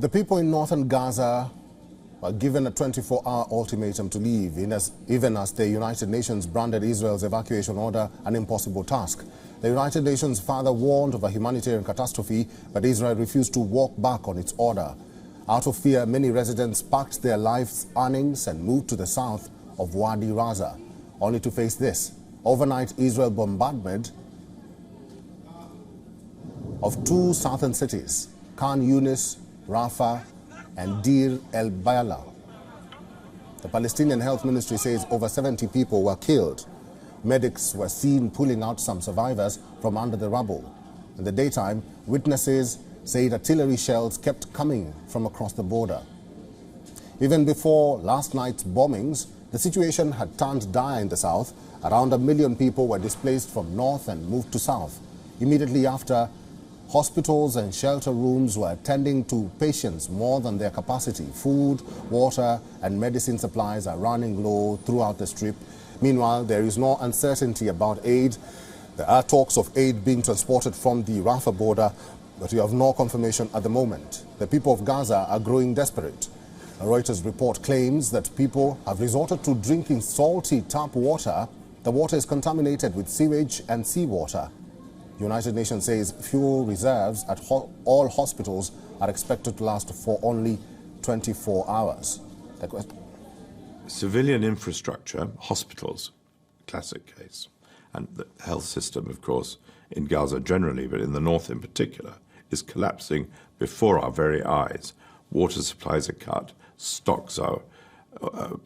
The people in northern Gaza were given a 24-hour ultimatum to leave, even as the United Nations branded Israel's evacuation order an impossible task. The United Nations further warned of a humanitarian catastrophe, but Israel refused to walk back on its order. Out of fear, many residents packed their life's earnings and moved to the south of Wadi Raza, only to face this. Overnight Israel bombardment of two southern cities, Khan Yunis, Rafah, and Deir el-Balah. The Palestinian Health Ministry says over 70 people were killed. Medics were seen pulling out some survivors from under the rubble. In the daytime, witnesses said artillery shells kept coming from across the border. Even before last night's bombings, the situation had turned dire in the south. Around 1 million people were displaced from north and moved to south. Immediately after, hospitals and shelter rooms were attending to patients more than their capacity. Food, water, and medicine supplies are running low throughout the strip. Meanwhile, there is no uncertainty about aid. There are talks of aid being transported from the Rafah border, but we have no confirmation at the moment. The people of Gaza are growing desperate. A Reuters report claims that people have resorted to drinking salty tap water. The water is contaminated with sewage and seawater. The United Nations says fuel reserves at all hospitals are expected to last for only 24 hours. Civilian infrastructure, hospitals, classic case, and the health system, of course, in Gaza generally, but in the north in particular, is collapsing before our very eyes. Water supplies are cut, stocks are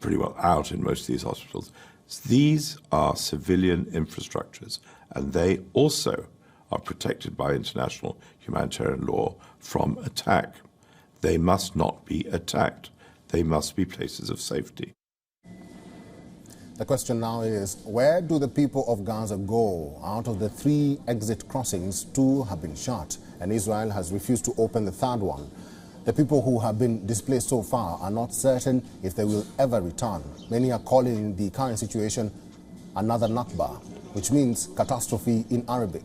pretty well out in most of these hospitals. These are civilian infrastructures, and they also are protected by international humanitarian law from attack. They must not be attacked. They must be places of safety. The question now is, where do the people of Gaza go? Out of the 3 exit crossings, 2 have been shut, and Israel has refused to open the 3rd one. The people who have been displaced so far are not certain if they will ever return. Many are calling the current situation another Nakba, which means catastrophe in Arabic.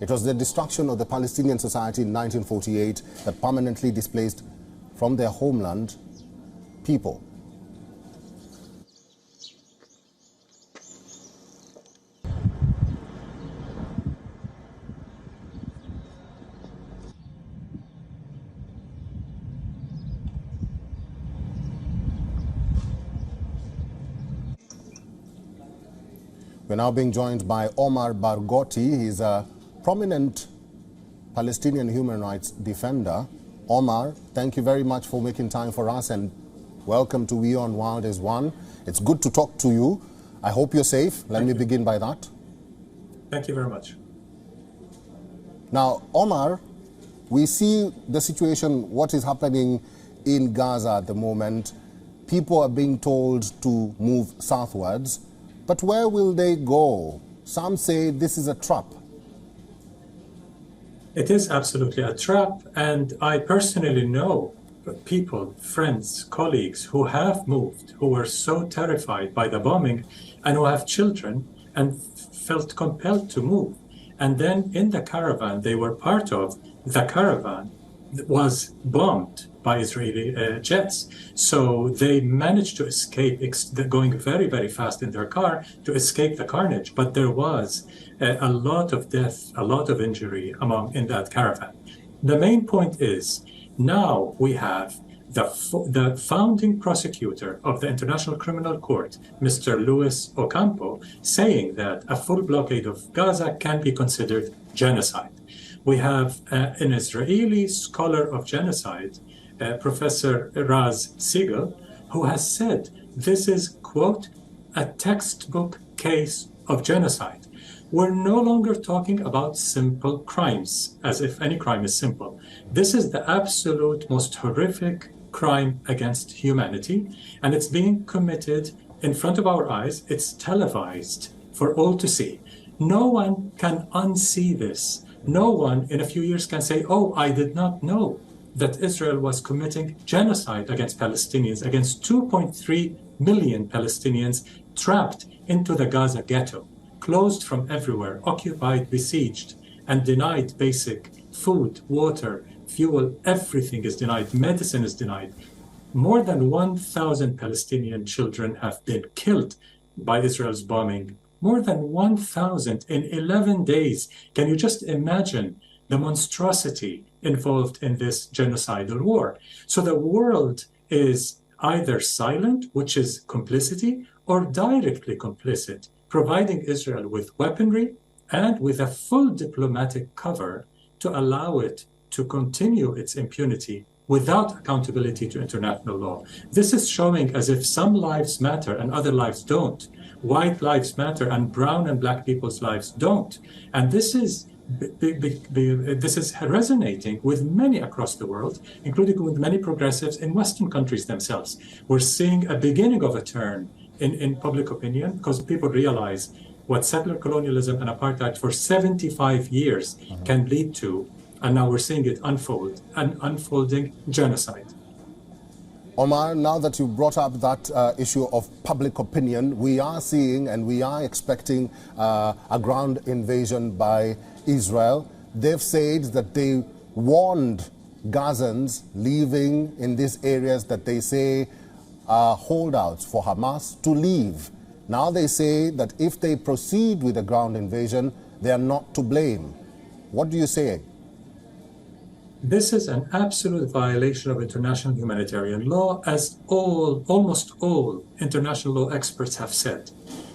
It was the destruction of the Palestinian society in 1948 that permanently displaced from their homeland people. We're now being joined by Omar Barghouti. He's a prominent Palestinian human rights defender. Omar, thank you very much for making time for us, and welcome to WION World is One. It's good to talk to you. I hope you're safe. Let me begin by that. Thank you very much. Now, Omar, we see the situation, what is happening in Gaza at the moment. People are being told to move southwards, but where will they go? Some say this is a trap. It is absolutely a trap, and I personally know people, friends, colleagues who have moved, who were so terrified by the bombing and who have children and felt compelled to move. And then in the caravan they were part of, the caravan was bombed by Israeli jets. So they managed to escape, going very, very fast in their car to escape the carnage. But there was a lot of death, a lot of injury in that caravan. The main point is, now we have the founding prosecutor of the International Criminal Court, Mr. Luis Ocampo, saying that a full blockade of Gaza can be considered genocide. We have an Israeli scholar of genocide, Professor Raz Siegel, who has said this is, quote, a textbook case of genocide. We're no longer talking about simple crimes, as if any crime is simple. This is the absolute most horrific crime against humanity, and it's being committed in front of our eyes. It's televised for all to see. No one can unsee this. No one in a few years can say, oh, I did not know that Israel was committing genocide against Palestinians, against 2.3 million Palestinians trapped into the Gaza ghetto, closed from everywhere, occupied, besieged, and denied basic food, water, fuel, everything is denied, medicine is denied. More than 1,000 Palestinian children have been killed by Israel's bombing. More than 1,000 in 11 days. Can you just imagine the monstrosity involved in this genocidal war? So the world is either silent, which is complicity, or directly complicit, providing Israel with weaponry and with a full diplomatic cover to allow it to continue its impunity without accountability to international law. This is showing as if some lives matter and other lives don't. White lives matter and brown and black people's lives don't. And this is resonating with many across the world, including with many progressives in Western countries themselves. We're seeing a beginning of a turn in public opinion because people realize what settler colonialism and apartheid for 75 years can lead to. And now we're seeing it unfold, an unfolding genocide. Omar, now that you brought up that issue of public opinion, we are seeing and we are expecting a ground invasion by Israel. They've said that they warned Gazans living in these areas that they say are holdouts for Hamas to leave. Now they say that if they proceed with a ground invasion, they are not to blame. What do you say? This is an absolute violation of international humanitarian law, as almost all international law experts have said.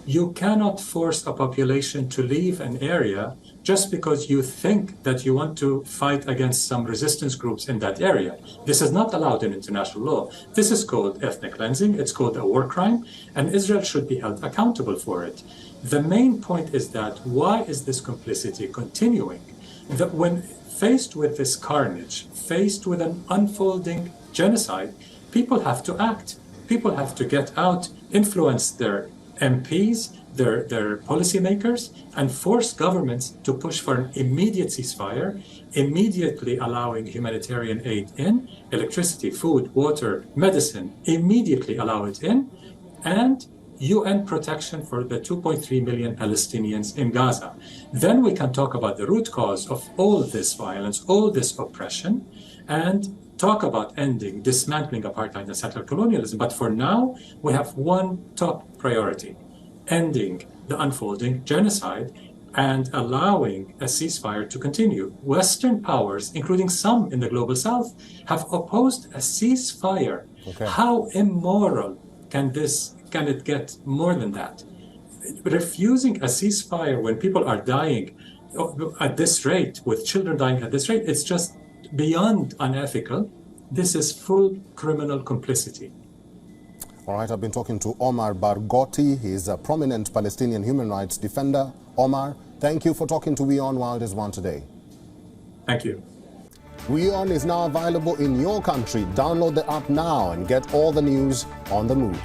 You cannot force a population to leave an area just because you think that you want to fight against some resistance groups in that area. This is not allowed in international law. This is called ethnic cleansing. It's called a war crime, and Israel should be held accountable for it. The main point is that why is this complicity continuing? That when faced with this carnage, faced with an unfolding genocide, people have to act. People have to get out, influence their MPs, their policymakers, and force governments to push for an immediate ceasefire, immediately allowing humanitarian aid in, electricity, food, water, medicine, immediately allow it in, and UN protection for the 2.3 million Palestinians in Gaza. Then we can talk about the root cause of all this violence, all this oppression, and talk about ending, dismantling apartheid and settler colonialism. But for now, we have one top priority: ending the unfolding genocide and allowing a ceasefire to continue. Western powers, including some in the global south, have opposed a ceasefire. Okay. How immoral can it get more than that? Refusing a ceasefire when people are dying at this rate, with children dying at this rate, it's just beyond unethical. This is full criminal complicity. All right, I've been talking to Omar Barghouti. He's a prominent Palestinian human rights defender. Omar, thank you for talking to WION World is One today. Thank you. WION is now available in your country. Download the app now and get all the news on the move.